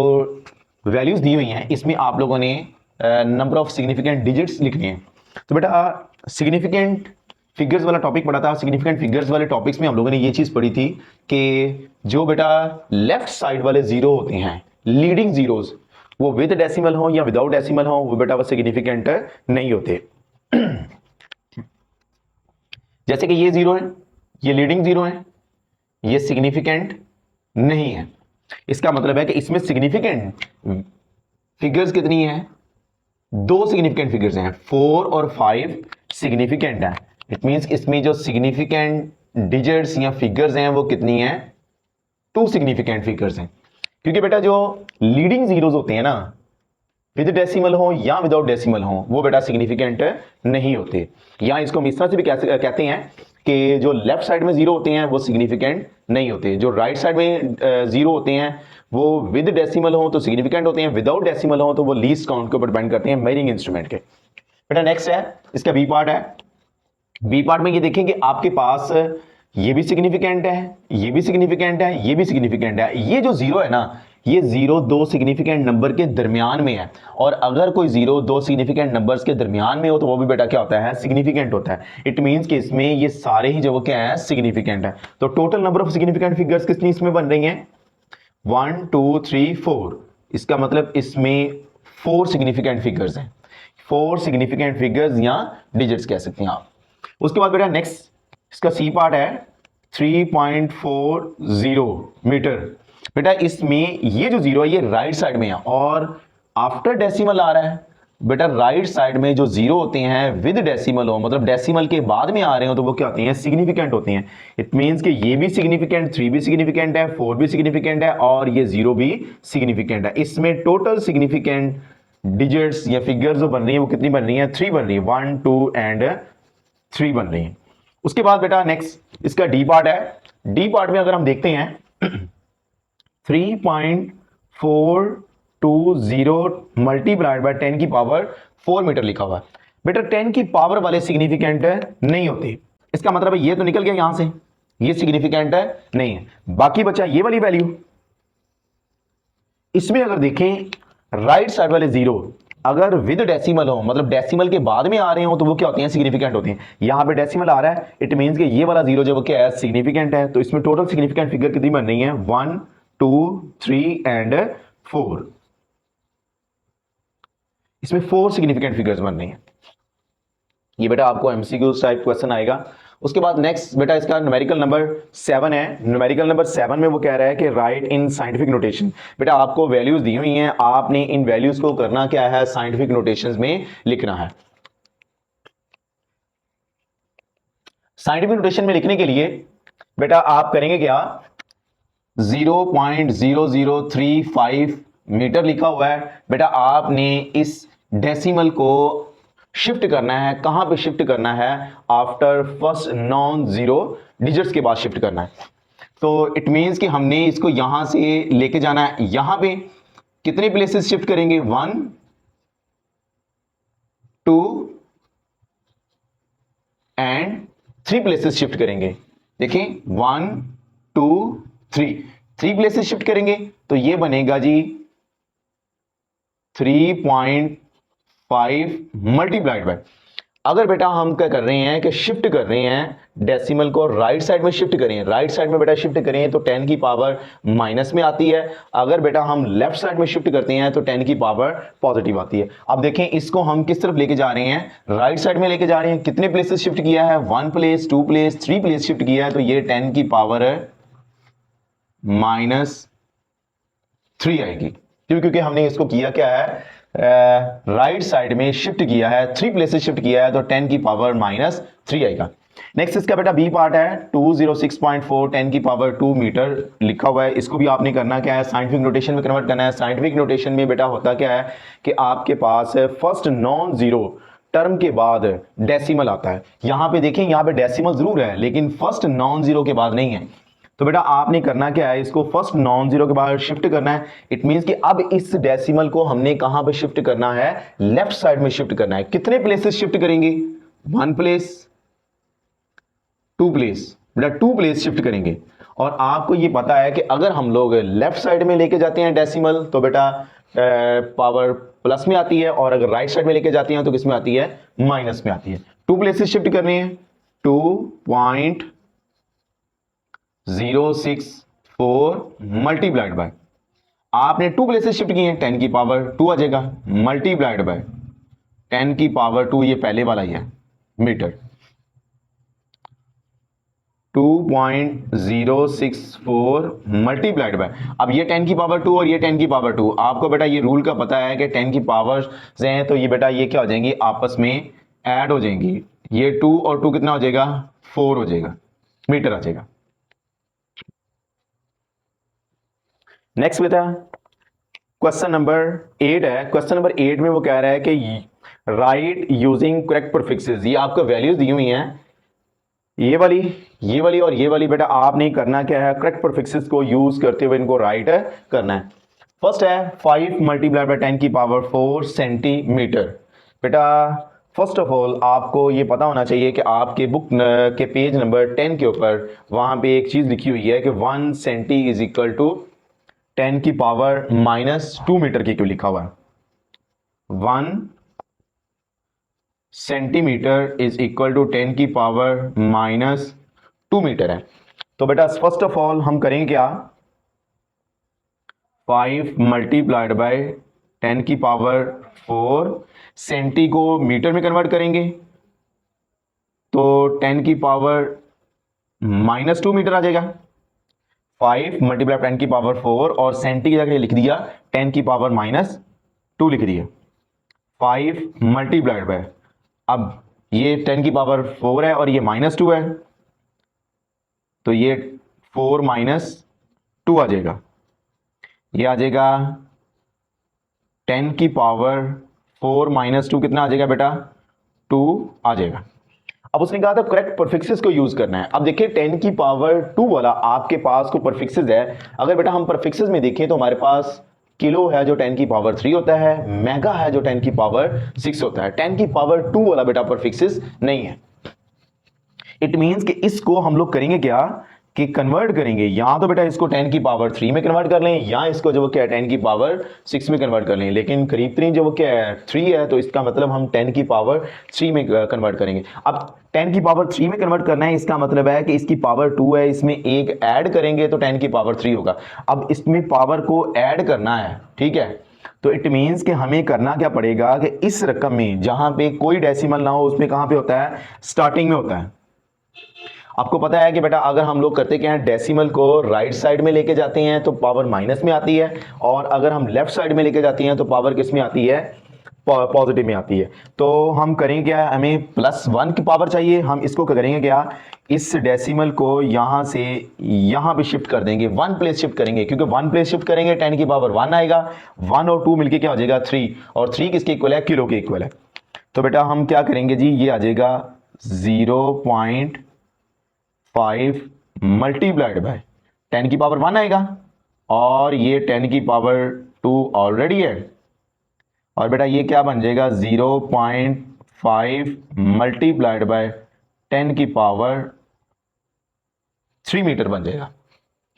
वैल्यूज दी हुई हैं इसमें आप लोगों ने नंबर ऑफ सिग्निफिकेंट डिजिट्स लिखनी है। तो बेटा सिग्निफिकेंट फिगर्स वाला टॉपिक पढ़ा था। सिग्निफिकेंट फिगर्स वाले टॉपिक्स में हम लोगों ने ये चीज पढ़ी थी कि जो बेटा लेफ्ट साइड वाले जीरो होते हैं, लीडिंग जीरोज, वो विद डेसिमल हो या विदाउट डेसिमल हो, वो बेटा वो सिग्निफिकेंट नहीं होते। जैसे कि ये जीरो है, ये लीडिंग जीरो है, ये सिग्निफिकेंट नहीं है। इसका मतलब है कि इसमें सिग्निफिकेंट फिगर्स कितनी है, 2 सिग्निफिकेंट फिगर्स हैं, 4 और 5 सिग्निफिकेंट है। इट मींस इसमें जो सिग्निफिकेंट डिजिट्स या फिगर्स हैं वो कितनी है, 2 सिग्निफिकेंट फिगर्स हैं। क्योंकि बेटा जो लीडिंग जीरोज होते हैं ना, विद डेसिमल हो या विदाउट डेसिमल हो, वो बेटा सिग्निफिकेंट नहीं होते। या इसको हम इस तरह से भी कहते हैं कि जो लेफ्ट साइड में जीरो होते हैं वो सिग्निफिकेंट नहीं होते, जो राइट साइड में जीरो होते हैं वो विद डेसिमल हो तो सिग्निफिकेंट होते हैं, विदाउट डेसिमल हो तो वो लीस्ट काउंट के ऊपर डिपेंड करते हैं मेजरिंग इंस्ट्रूमेंट के। बेटा नेक्स्ट है, इसका बी पार्ट है। बी पार्ट में ये देखें कि आपके पास ये भी सिग्निफिकेंट है, ये भी सिग्निफिकेंट है, ये भी सिग्निफिकेंट है। ये जो जीरो है ना, ये जीरो 2 सिग्निफिकेंट नंबर के दरमियान में है, और अगर कोई जीरो 2 सिग्निफिकेंट नंबर्स के दरमियान में हो तो वो भी बेटा क्या होता है, सिग्निफिकेंट होता है। इट मींस कि इसमें ये सारे ही जो वो क्या है, सिग्निफिकेंट है। तो total number of significant figures कितनी इसमें बन रही हैं, 1 2 3 4। इसका मतलब इसमें 4 सिग्निफिकेंट फिगर्स हैं, 4 सिग्निफिकेंट फिगर्स या डिजिट्स कह सकते हैं आप। उसके बाद बेटा नेक्स्ट इसका सी पार्ट है 3.40 मीटर। बेटा इसमें ये जो जीरो है ये राइट साइड में है और आफ्टर डेसिमल आ रहा है। बेटा राइट साइड में जो जीरो होते हैं विद डेसिमल हो, मतलब डेसिमल के बाद में आ रहे हो, तो वो क्या होते हैं, सिग्निफिकेंट होते हैं। इट मींस कि ये भी सिग्निफिकेंट, 3 भी सिग्निफिकेंट है, 4 भी सिग्निफिकेंट है और ये जीरो भी सिग्निफिकेंट है। इसमें टोटल सिग्निफिकेंट डिजिट्स या फिगर्स जो बन रही है वो कितनी बन रही है, 3 बन रही है, 1 2 एंड 3 बन रही है। उसके बाद बेटा नेक्स्ट इसका डी पार्ट है। डी पार्ट में अगर हम देखते हैं 3.420 मल्टीप्लाइड बाय 10 की पावर 4 मीटर लिखा हुआ है। बेटा 10 की पावर वाले सिग्निफिकेंट नहीं होते, इसका मतलब है ये तो निकल गया यहां से, ये सिग्निफिकेंट है नहीं है। बाकी बचा ये वाली वैल्यू। इसमें अगर देखें राइट साइड वाले जीरो अगर विद डेसिमल हो, मतलब डेसिमल के बाद में आ रहे हो, तो वो क्या होती हैं, सिग्निफिकेंट होती हैं। यहां पे डेसिमल आ रहा है, इट मींस कि ये वाला जीरो जो क्या है, सिग्निफिकेंट है। तो इसमें टोटल सिग्निफिकेंट फिगर कितनी बन रही है, 1 2 3 एंड 4। इसमें 4 सिग्निफिकेंट फिगर्स बन रही हैं। ये बेटा आपको एमसीक्यू टाइप क्वेश्चन आएगा। उसके बाद नेक्स्ट बेटा इसका न्यूमेरिकल नंबर 7 है। न्यूमेरिकल नंबर 7 में वो कह रहा है कि राइट इन साइंटिफिक नोटेशन। बेटा आपको वैल्यूज दी हुई हैं, आपने इन वैल्यूज को करना क्या है, साइंटिफिक नोटेशंस में लिखना है। साइंटिफिक नोटेशन में लिखने के लिए बेटा आप करेंगे क्या, 0.0035 मीटर लिखा हुआ है। बेटा आपने इस डेसिमल को शिफ्ट करना है, कहां पे शिफ्ट करना है, after first non zero digits के बाद शिफ्ट करना है। तो इट मींस कि हमने इसको यहां से लेके जाना है, यहां पे कितने प्लेसेस शिफ्ट करेंगे, 1 2 एंड 3 प्लेसेस शिफ्ट करेंगे। देखिए 1 2 3 प्लेसेस शिफ्ट करेंगे, तो ये बनेगा जी 3.5 मल्टीप्लाइड बाय, अगर बेटा हम क्या कर रहे हैं कि शिफ्ट कर रहे हैं डेसिमल को राइट साइड में शिफ्ट करें, राइट साइड में बेटा शिफ्ट करें तो 10 की पावर माइनस में आती है। अगर बेटा हम लेफ्ट साइड में शिफ्ट करते हैं तो 10 की पावर पॉजिटिव आती है। अब देखें इसको हम किस तरफ लेके जा रहे हैं, राइट साइड में लेके जा रहे हैं। कितने प्लेसेस शिफ्ट किया है, 1 प्लेस 2 प्लेस 3 प्लेस शिफ्ट किया है, तो ये 10 की पावर -3 आएगी। क्योंकि हमने इसको किया क्या है, राइट साइड में शिफ्ट किया है, 3 प्लेसेस शिफ्ट किया है, तो 10 की पावर -3 आएगा। नेक्स्ट इसका बेटा बी पार्ट है, 206.4 10 की पावर 2 मीटर लिखा हुआ है। इसको भी आपने करना क्या है, साइंटिफिक नोटेशन में कन्वर्ट करना है। साइंटिफिक नोटेशन में बेटा होता क्या है कि आपके पास फर्स्ट नॉन जीरो टर्म के बाद डेसिमल आता है। यहां पे देखें, यहां पे डेसिमल जरूर है लेकिन फर्स्ट नॉन जीरो के बाद नहीं है। तो बेटा आपने करना क्या है, इसको फर्स्ट नॉन जीरो के बाद शिफ्ट करना है। इट मींस कि अब इस डेसिमल को हमने कहां पे शिफ्ट करना है, लेफ्ट साइड में शिफ्ट करना है। कितने प्लेसेस शिफ्ट करेंगे, 1 प्लेस 2 प्लेस, बेटा 2 प्लेस शिफ्ट करेंगे। और आपको ये पता है कि अगर हम लोग लेफ्ट साइड में लेके जाते हैं डेसिमल तो बेटा पावर प्लस में आती है, और अगर राइट साइड में लेके जाते हैं तो किस में आती है, माइनस में आती है। 2 प्लेसेस शिफ्ट करने हैं, 2.064 मल्टीप्लाइड बाय, आपने 2 प्लेसेस शिफ्ट किए हैं, 10 की पावर 2 आ जाएगा, मल्टीप्लाइड बाय 10 की पावर 2, ये पहले वाला ही है मीटर। 2.064 मल्टीप्लाइड बाय, अब ये 10 की पावर 2 और ये 10 की पावर 2, आपको बेटा ये रूल का पता है कि 10 की पावर से हैं तो ये बेटा ये क्या हो जाएंगी, आपस में ऐड हो जाएंगी। ये 2 और 2 कितना हो जाएगा, 4 हो जाएगा, मीटर आ जाएगा। नेक्स्ट बेटा क्वेश्चन नंबर 8 है। क्वेश्चन नंबर 8 में वो कह रहा है कि राइट यूजिंग करेक्ट प्रीफिक्सेस। ये आपको वैल्यूज दी हुई हैं, ये वाली और ये वाली। बेटा आपने करना क्या है, करेक्ट प्रीफिक्सेस को यूज करते हुए इनको राइट करना है। फर्स्ट है 5 मल्टीप्लाइड बाय 10 की पावर 4 सेंटीमीटर। बेटा फर्स्ट ऑफ ऑल आपको ये पता होना चाहिए कि आपके बुक के पेज नंबर 10 के ऊपर वहां पे एक चीज लिखी हुई है कि 1 सेंटी इज इक्वल टू 10 की पावर -2 मीटर की क्यों लिखा हुआ है। 1 सेंटीमीटर इज इक्वल टू 10 की पावर -2 मीटर है। तो बेटा फर्स्ट ऑफ ऑल हम करेंगे क्या, 5 मल्टीप्लाइड बाय 10 की पावर 4, सेंटी को मीटर में कन्वर्ट करेंगे तो 10 की पावर -2 मीटर आ जाएगा। 5 मल्टीप्लाई 10 की पावर 4 और सेंटी की जगह लिख दिया 10 की पावर -2 लिख दिया। 5 मल्टीप्लाइड बाय, अब ये 10 की पावर 4 है और ये -2 है, तो ये 4 -2 आ जाएगा। ये आ जाएगा 10 की पावर 4 -2 कितना आ जाएगा बेटा, 2 आ जाएगा। अब उसने कहा था करेक्ट परफिक्सेस को यूज करना है। अब देखिए 10 की पावर 2 वाला आपके पास को परफिक्सेस है। अगर बेटा हम परफिक्सेस में देखें तो हमारे पास किलो है जो 10 की पावर 3 होता है, मेगा है जो 10 की पावर 6 होता है। 10 की पावर 2 वाला बेटा परफिक्सेस नहीं है। इट मीन्स कि इसको हम लोग करेंगे क्या कि कन्वर्ट करेंगे, या तो बेटा इसको 10 की पावर 3 में कन्वर्ट कर लें, या इसको जो वो क्या है 10 की पावर 6 में कन्वर्ट कर लें। लेकिन करीब तरीन जो वो क्या है 3 है, तो इसका मतलब हम 10 की पावर 3 में कन्वर्ट करेंगे। अब 10 की पावर 3 में कन्वर्ट करना है, इसका मतलब है कि इसकी पावर 2 है, इसमें एक ऐड करेंगे तो 10 की पावर 3 होगा। अब इसमें पावर को ऐड करना है, ठीक है, तो इट मीन्स कि हमें करना क्या पड़ेगा कि इस रकम में जहां पे कोई डेसिमल ना हो, उसमें कहां पे होता है, स्टार्टिंग में होता है। आपको पता है कि बेटा अगर हम लोग करते क्या है, डेसिमल को राइट साइड में लेके जाते हैं तो पावर माइनस में आती है, और अगर हम लेफ्ट साइड में लेके जाते हैं तो पावर किस में आती है, पॉजिटिव में आती है। तो हम करेंगे क्या, हमें +1 की पावर चाहिए, हम इसको करेंगे क्या, इस डेसिमल को यहां से यहां पे शिफ्ट कर देंगे, 1 प्लेस शिफ्ट करेंगे, क्योंकि 1 प्लेस शिफ्ट करेंगे 10 की पावर 1 आएगा, 1 और 2 मिलके क्या हो जाएगा 3, और 3 किसके इक्वल है, किलो के इक्वल है। तो बेटा हम क्या करेंगे जी, ये आ जाएगा 0.5 मल्टीप्लाइड बाय 10 की पावर 1 आएगा, और ये 10 की पावर 2 ऑलरेडी है, और बेटा ये क्या बन जाएगा 0.5 मल्टीप्लाइड बाय 10 की पावर 3 मीटर बन जाएगा।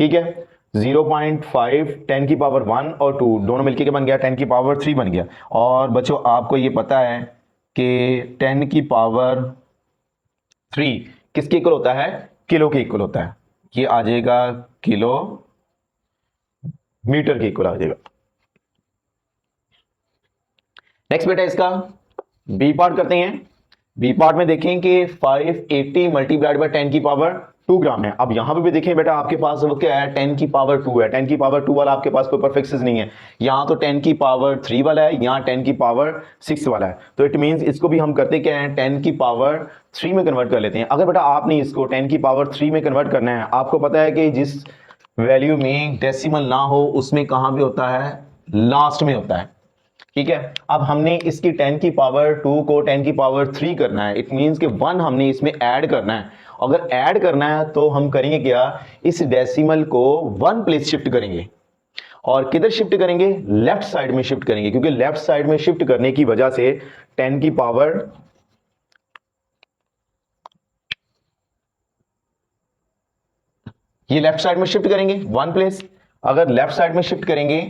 ठीक है, 0.5 10 की पावर 1 और 2 दोनों मिलके क्या बन गया, 10 की पावर 3 बन गया। और बच्चों आपको ये पता है कि 10 की पावर 3 किसके इक्वल होता है, किलो के इक्वल होता है। ये आ जाएगा किलो मीटर के इक्वल आ जाएगा। नेक्स्ट बेटा इसका बी पार्ट करते हैं। बी पार्ट में देखें कि 580 मल्टीप्लाइड बाय 10 की पावर 2 ग्राम है। अब यहां पे भी देखें बेटा आपके पास वो क्या है, 10 की पावर 2 है, 10 की पावर 2 वाला आपके पास कोई परफिक्सेस नहीं है, यहां तो 10 की पावर 3 वाला है, यहां 10 की पावर 6 वाला है। तो इट मींस इसको भी हम करते क्या है, 10 की पावर 3 में कन्वर्ट कर लेते हैं। अगर बेटा आपने इसको 10 की पावर 3 में कन्वर्ट करना है, आपको पता है कि जिस वैल्यू में डेसिमल ना हो उसमें कहां पे होता है, लास्ट में होता है। ठीक है, अब हमने इसकी 10 की पावर 2 को 10 की पावर 3 करना है, इट मींस कि 1 हमने इसमें ऐड करना है। अगर ऐड करना है तो हम करेंगे क्या, इस डेसिमल को 1 प्लेस शिफ्ट करेंगे, और किधर शिफ्ट करेंगे, लेफ्ट साइड में शिफ्ट करेंगे, क्योंकि लेफ्ट साइड में शिफ्ट करने की वजह से 10 की पावर ये लेफ्ट साइड में शिफ्ट करेंगे 1 प्लेस। अगर लेफ्ट साइड में शिफ्ट करेंगे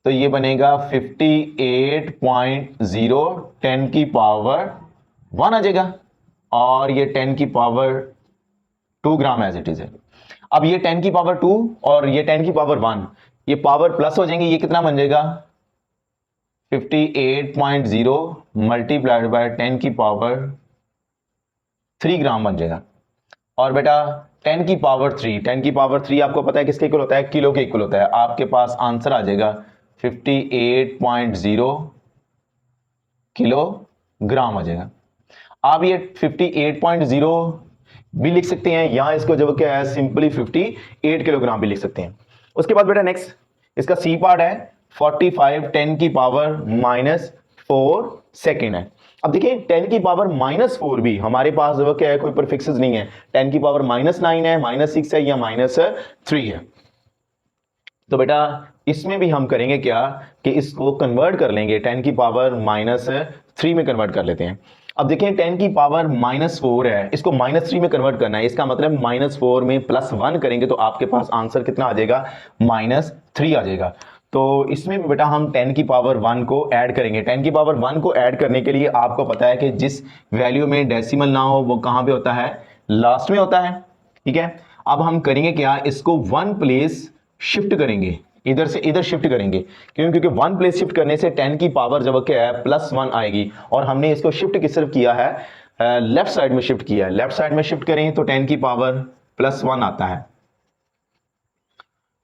तो ये बनेगा 58.0, 10 की पावर 1 आ जाएगा, और ये 10 की power 2 gram as it is है। अब ये 10 की पावर 2 और ये 10 की पावर 1 ये पावर प्लस हो जाएंगे, ये कितना बन जाएगा 58.0 मल्टीप्लाइड बाय 10 की पावर 3 ग्राम बन जाएगा। और बेटा 10 की पावर 3, 10 की पावर 3 आपको पता है किसके इक्वल होता है, किलो के इक्वल होता है। आपके पास आंसर आ जाएगा 58.0 किलोग्राम आ जाएगा। आप ये 58.0 भी लिख सकते हैं, यहां इसको जब क्या है सिंपली 58 किलोग्राम भी लिख सकते हैं। उसके बाद बेटा नेक्स्ट इसका सी पार्ट है 45 10 की पावर -4 सेकेंड है। अब देखिए 10 की पावर -4 भी हमारे पास वो क्या है, कोई प्रीफिक्सेस नहीं है। 10 की पावर -9 है, -6 है, या -3 है। तो बेटा इसमें भी हम करेंगे क्या कि इसको कन्वर्ट कर लेंगे, 10 की पावर -3 में कन्वर्ट कर लेते हैं। अब देखिए 10 की पावर -4 है, इसको -3 में कन्वर्ट करना है, इसका मतलब -4 में +1 करेंगे तो आपके पास आंसर कितना आ जाएगा, -3 आ जाएगा। तो इसमें भी बेटा हम 10 की पावर 1 को ऐड करेंगे। 10 की पावर 1 को ऐड करने के लिए आपको पता है कि जिस वैल्यू में डेसिमल ना हो वो कहां पे होता है, लास्ट में होता है। ठीक है, अब हम करेंगे क्या, इसको 1 प्लेस शिफ्ट करेंगे, इधर से इधर शिफ्ट करेंगे, क्योंकि 1 प्लेस शिफ्ट करने से 10 की पावर जब क्या है +1 आएगी, और हमने इसको शिफ्ट किस तरफ किया है, लेफ्ट साइड में शिफ्ट किया है। लेफ्ट साइड में शिफ्ट करें तो 10 की पावर +1 आता है,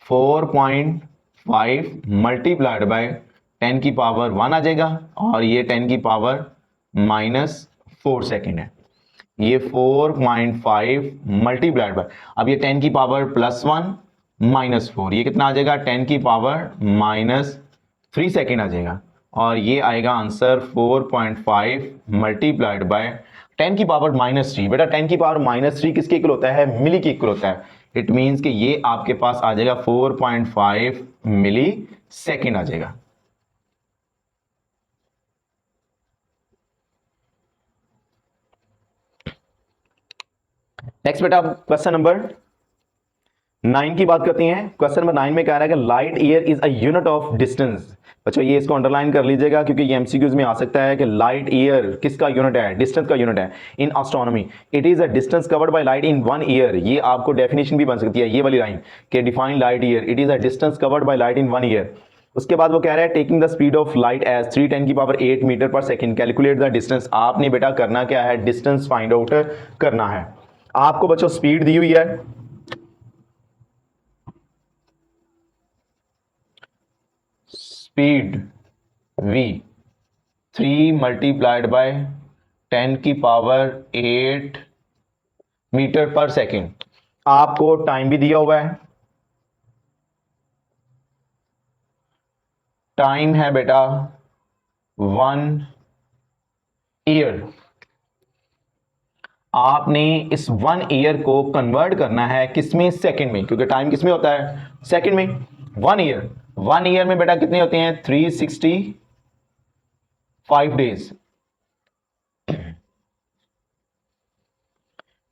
4.5 मल्टीप्लाइड बाय 10 की पावर 1 आ जाएगा, और ये 10 की पावर -4 सेकेंड है। ये 4.5 मल्टीप्लाइड बाय, अब ये 10 की पावर +1 -4, ये कितना आ जाएगा, 10 की पावर -3 सेकेंड आ जाएगा, और ये आएगा आंसर 4.5 मल्टीप्लाइड बाय 10 की पावर -3। बेटा 10 की पावर -3 किसके इक्वल होता है, मिली के इक्वल होता है। इट मींस कि ये आपके पास आ जाएगा 4.5 मिली सेकेंड आ जाएगा। नेक्स्ट बेटा क्वेश्चन नंबर 9 की बात करते हैं। क्वेश्चन नंबर 9 में कह रहा है कि light year is a unit of distance. बच्चों ये इसको अंडरलाइन कर लीजिएगा क्योंकि ये एमसीक्यूज में आ सकता है कि लाइट ईयर किसका यूनिट है, डिस्टेंस का यूनिट है इन astronomy. It is a distance covered by light in 1 year. ये आपको डेफिनेशन भी बन सकती है ये वाली लाइन कि define light year, it is a distance covered by light in 1 year. उसके बाद वो कह रहा है taking the speed of light as 3×10⁸ metre पर सेकंड कैलकुलेट द डिस्टेंस। आपने बेटा करना क्या है, डिस्टेंस फाइंड आउट करना है। आपको बच्चों स्पीड दी हुई है, speed v 3 multiplied by 10⁸ metre पर सेकंड। आपको टाइम भी दिया हुआ है, टाइम है बेटा 1 ईयर। आपने इस 1 ईयर को कन्वर्ट करना है किसमें, सेकंड में, क्योंकि टाइम किसमें होता है, सेकंड में। 1 ईयर में बेटा कितने होते हैं, 365 days.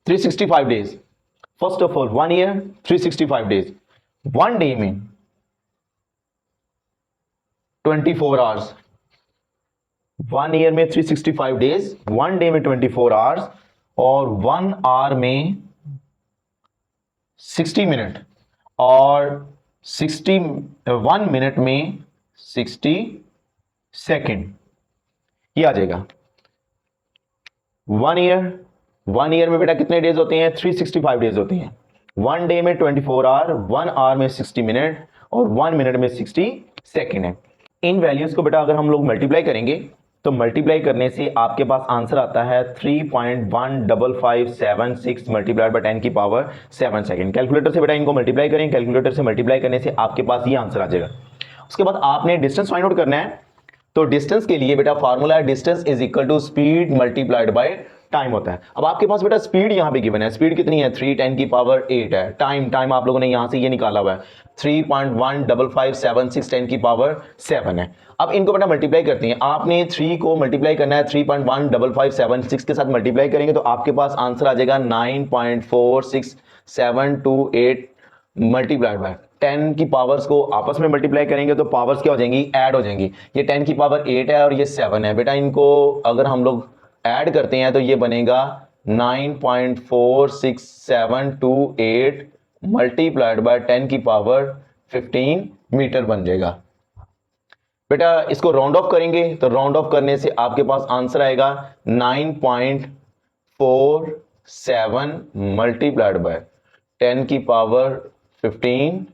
365 days. First of all 1 year 365 days. 1 day में 24 आवर्स। 1 ईयर में 365 डेज, 1 डे में 24 आवर्स और 1 आवर में 60 मिनट और 1 मिनट में 60 सेकेंड। ये आ जाएगा 1 ईयर। 1 ईयर में बेटा कितने डेज होते हैं, 365 डेज होते हैं। 1 डे में 24 आवर, 1 आवर में 60 मिनट और 1 मिनट में 60 सेकेंड है। इन वैल्यूज को बेटा अगर हम लोग मल्टीप्लाई करेंगे तो मल्टीप्लाई करने से आपके पास आंसर आता है 3.15576 मल्टीप्लाइड बाय 10⁻7 सेकेंड। कैलकुलेटर से बेटा इनको मल्टीप्लाई करें, कैलकुलेटर से मल्टीप्लाई करने से आपके पास ये आंसर आ जाएगा। उसके बाद आपने डिस्टेंस फाइंड आउट करना है। तो डिस्टेंस के लिए बेटा फार्मूला है distance is equal to speed multiplied by time होता है। अब आपके पास बेटा स्पीड यहां पे गिवन है, स्पीड कितनी है, 3×10⁸ है। टाइम आप लोगों ने यहां से ये निकाला हुआ है 3.15576 10⁻7 है। अब इनको बेटा मल्टीप्लाई करते हैं। आपने 3 को मल्टीप्लाई करना है 3.15576 के साथ मल्टीप्लाई करेंगे तो आपके पास आंसर आ जाएगा 9.46728 मल्टीप्लाइड बाय 10 की पावर्स को आपस में मल्टीप्लाई करेंगे तो पावर्स क्या हो जाएंगी, ऐड हो जाएंगी। ये 10⁸8 है और ये 7 है। बेटा इनको अगर हम लोग ऐड करते हैं तो ये बनेगा 9.46728 मल्टीप्लाइड बाय 10⁻15 मीटर बन जाएगा। बेटा इसको राउंड ऑफ करेंगे तो राउंड ऑफ करने से आपके पास आंसर आएगा 9.47 मल्टीप्लाइड बाय 10⁻15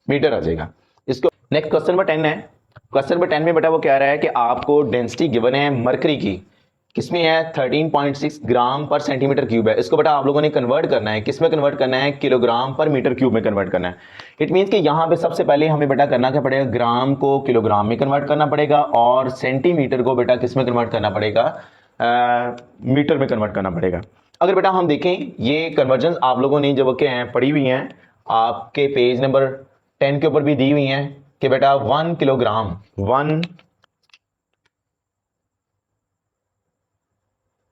मीटर आ जाएगा। इसको नेक्स्ट क्वेश्चन नंबर 10 है। क्वेश्चन नंबर 10 में बेटा वो कह रहा है कि आपको डेंसिटी गिवन है मरकरी की, किसमें है 13.6 ग्राम पर सेंटीमीटर क्यूब है। इसको बेटा आप लोगों ने कन्वर्ट करना है, किसमें कन्वर्ट करना है, किलोग्राम पर मीटर क्यूब में कन्वर्ट करना है। इट मींस कि यहां पे सबसे पहले हमें बेटा करना क्या पड़ेगा, ग्राम को किलोग्राम में कन्वर्ट करना पड़ेगा और सेंटीमीटर को बेटा किसमें कन्वर्ट करना पड़ेगा, मीटर में कन्वर्ट करना पड़ेगा। अगर बेटा हम देखें ये कन्वर्जन आप लोगों ने जब क्या है पढ़ी हुई हैं, आपके पेज नंबर 10 के ऊपर भी दी हुई हैं कि बेटा 1 किलोग्राम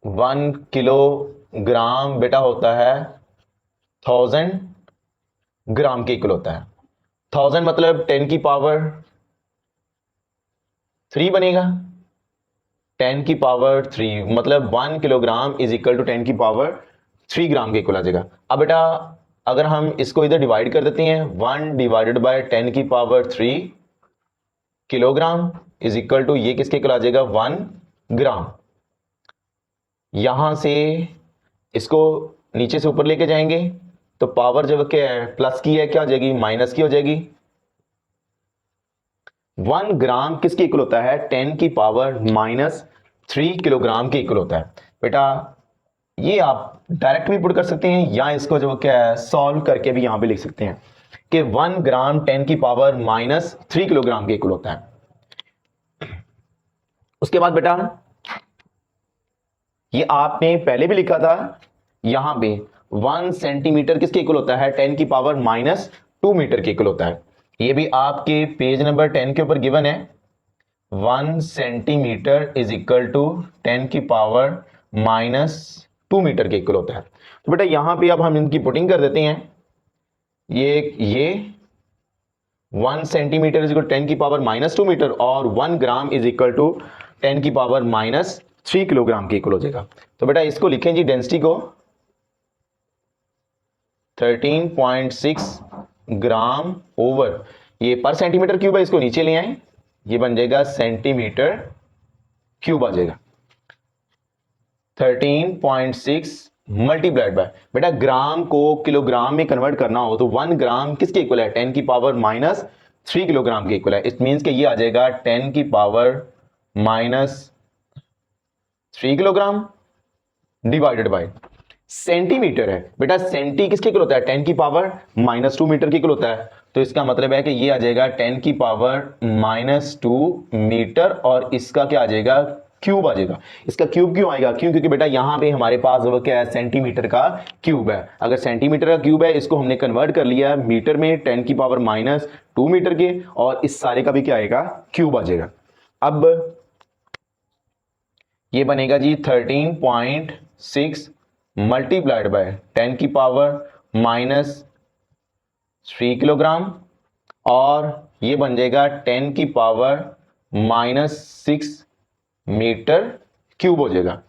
1 किलोग्राम बेटा होता है 1000 ग्राम के इक्वल होता है। 1000 मतलब 10⁻3 बनेगा। 10⁻3 मतलब 1 किलोग्राम इज इक्वल टू 10⁻3 ग्राम के इक्वल आ जाएगा। अब बेटा अगर हम इसको इधर डिवाइड कर देते हैं 1 divided by 10⁻3 kilogram is equal to ये किसके इक्वल आ जाएगा, 1 ग्राम। यहां से इसको नीचे से ऊपर लेके जाएंगे तो पावर जब क्या है प्लस की है क्या हो जाएगी, माइनस की हो जाएगी। 1 ग्राम किसके इक्वल होता है, 10⁻³ किलोग्राम के इक्वल होता है। बेटा ये आप डायरेक्ट भी पुट कर सकते हैं या इसको जो क्या है सॉल्व करके भी यहां पे लिख सकते हैं कि 1 ग्राम 10⁻³ किलोग्राम के इक्वल होता है। उसके बाद बेटा ये आपने पहले भी लिखा था, यहां पे 1 सेंटीमीटर किसके इक्वल होता है, 10⁻² मीटर के इक्वल होता है। ये भी आपके पेज नंबर 10 के ऊपर गिवन है। 1 centimetre is equal to 10⁻² 2 metre के इक्वल होता है। तो बेटा यहां पे अब हम इनकी पुटिंग कर देते हैं। ये 1 सेंटीमीटर इज इक्वल 10 की पावर -2 मीटर और 1 ग्राम इज इक्वल टू 10 की पावर -3 किलोग्राम के इक्वल हो जाएगा। तो बेटा इसको लिखें जी डेंसिटी को 13.6 ग्राम ओवर, ये पर सेंटीमीटर क्यूब है, इसको नीचे ले आए, ये बन जाएगा सेंटीमीटर क्यूब आ जाएगा। 13.6 मल्टीप्लाइड बाय, बेटा ग्राम को किलोग्राम में कन्वर्ट करना हो तो 1 ग्राम किसके इक्वल है, 10 की पावर -3 किलोग्राम के इक्वल है। इट मींस कि ये आ जाएगा 10 की power -3 kilogram divided by centimetre है। बेटा सेंटी किसके इक्वल होता है, 10 की पावर -2 मीटर के इक्वल होता है। तो इसका मतलब है कि ये आ जाएगा 10 की पावर -2 मीटर और इसका क्या आ जाएगा, क्यूब आ जाएगा। इसका क्यूब क्यों आएगा, क्यों, क्योंकि बेटा यहां पे हमारे पास वो क्या है, सेंटीमीटर का क्यूब है। अगर सेंटीमीटर का क्यूब है, इसको हमने कन्वर्ट कर लिया मीटर में 10 की पावर -2 मीटर के, और इस सारे का भी क्या आएगा, क्यूब आ जाएगा। अब ये बनेगा जी 13.6 मल्टीप्लाइड बाय 10 की पावर -3 किलोग्राम और ये बन जाएगा 10 की पावर -6 मीटर क्यूब हो जाएगा।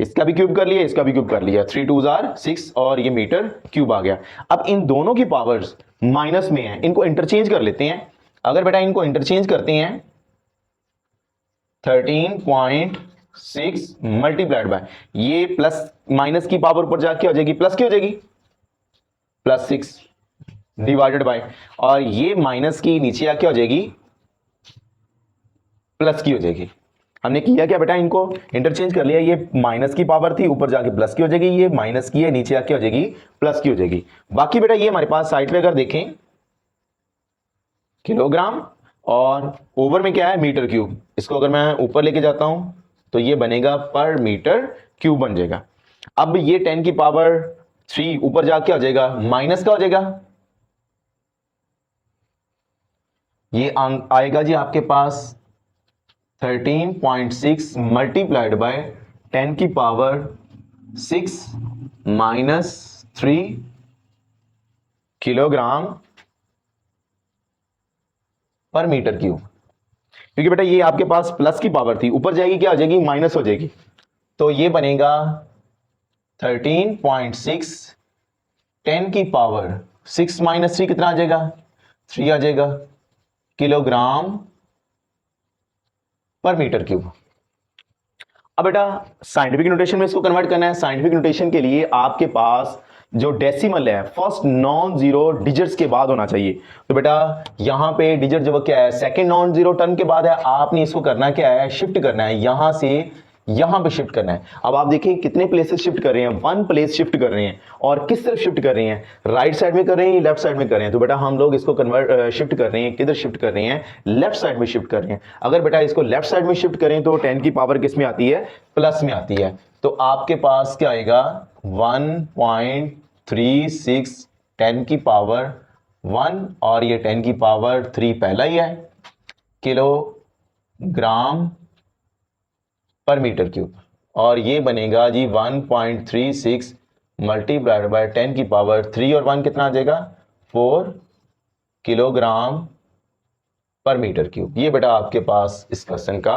इसका भी क्यूब कर लिया, इसका भी क्यूब कर लिया, 3 2 जार 6 और ये मीटर क्यूब आ गया। अब इन दोनों की पावर्स माइनस में है, इनको इंटरचेंज कर लेते हैं। अगर बेटा इनको इंटरचेंज करते हैं 13.6 मल्टीप्लाइड बाय, ये प्लस माइनस की पावर ऊपर जाके हो जाएगी प्लस की हो जाएगी, +6 डिवाइडेड बाय, और ये माइनस की नीचे आके हो जाएगी प्लस की हो जाएगी। हमने किया क्या बेटा, इनको इंटरचेंज कर लिया, ये माइनस की पावर थी ऊपर जाके प्लस की हो जाएगी, ये माइनस की है नीचे आके हो जाएगी प्लस की हो जाएगी। बाकी बेटा ये हमारे पास साइड पे अगर देखें किलोग्राम और ओवर में क्या है, मीटर क्यूब। इसको अगर मैं ऊपर लेके जाता हूं तो ये बनेगा पर मीटर क्यूब बन जाएगा। अब ये 10 की पावर 3 ऊपर जाके हो जाएगा माइनस का हो जाएगा, ये आएगा जी आपके पास 13.6 मल्टीप्लाइड बाय 10 की पावर 6 -3 किलोग्राम पर मीटर क्यूब। क्योंकि बेटा ये आपके पास प्लस की पावर थी, ऊपर जाएगी क्या हो जाएगी, माइनस हो जाएगी। तो ये बनेगा 13.6 10 की पावर 6 -3 कितना आ जाएगा, 3 आ जाएगा किलोग्राम पर मीटर क्यूब। अब बेटा साइंटिफिक नोटेशन में इसको कन्वर्ट करना है। साइंटिफिक नोटेशन के लिए आपके पास जो डेसिमल है फर्स्ट नॉन जीरो डिजिट्स के बाद होना चाहिए। तो बेटा यहां पे डिजिट जो क्या है, सेकंड नॉन जीरो टर्म के बाद है, आपने इसको करना क्या है, शिफ्ट करना है, यहां से यहां पे शिफ्ट करना है। अब आप देखिए कितने प्लेसेस शिफ्ट कर रहे हैं, 1 प्लेस शिफ्ट कर रहे हैं, और किस तरफ शिफ्ट कर रहे हैं, राइट साइड में कर रहे हैं, लेफ्ट साइड में कर रहे हैं। तो बेटा हम लोग इसको कन्वर्ट शिफ्ट कर रहे हैं, किधर शिफ्ट कर रहे हैं, लेफ्ट साइड में शिफ्ट कर रहे हैं। अगर बेटा इसको लेफ्ट साइड में शिफ्ट करें तो 10 की पावर किस में आती है, प्लस में आती है। तो आपके पास क्या आएगा 1.36 10 की पावर 1 और ये 10 की पावर 3 पहला ही है किलोग्राम पर मीटर क्यूब, और ये बनेगा जी 1.36 मल्टीप्लाइड बाय 10 की पावर 3 और 1 कितना आ जाएगा 4 किलोग्राम पर मीटर क्यूब। ये बेटा आपके पास इस क्वेश्चन का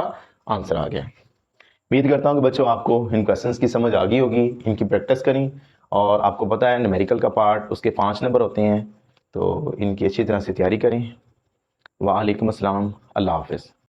आंसर आ गया। उम्मीद करता हूं कि बच्चों आपको इन क्वेश्चंस की समझ आ गई होगी, इनकी प्रैक्टिस करें, और आपको पता है न्यूमेरिकल का पार्ट उसके 5 नंबर होते हैं, तो इनकी अच्छी तरह से तैयारी करें। वालेकुम अस्सलाम, अल्लाह हाफिज़।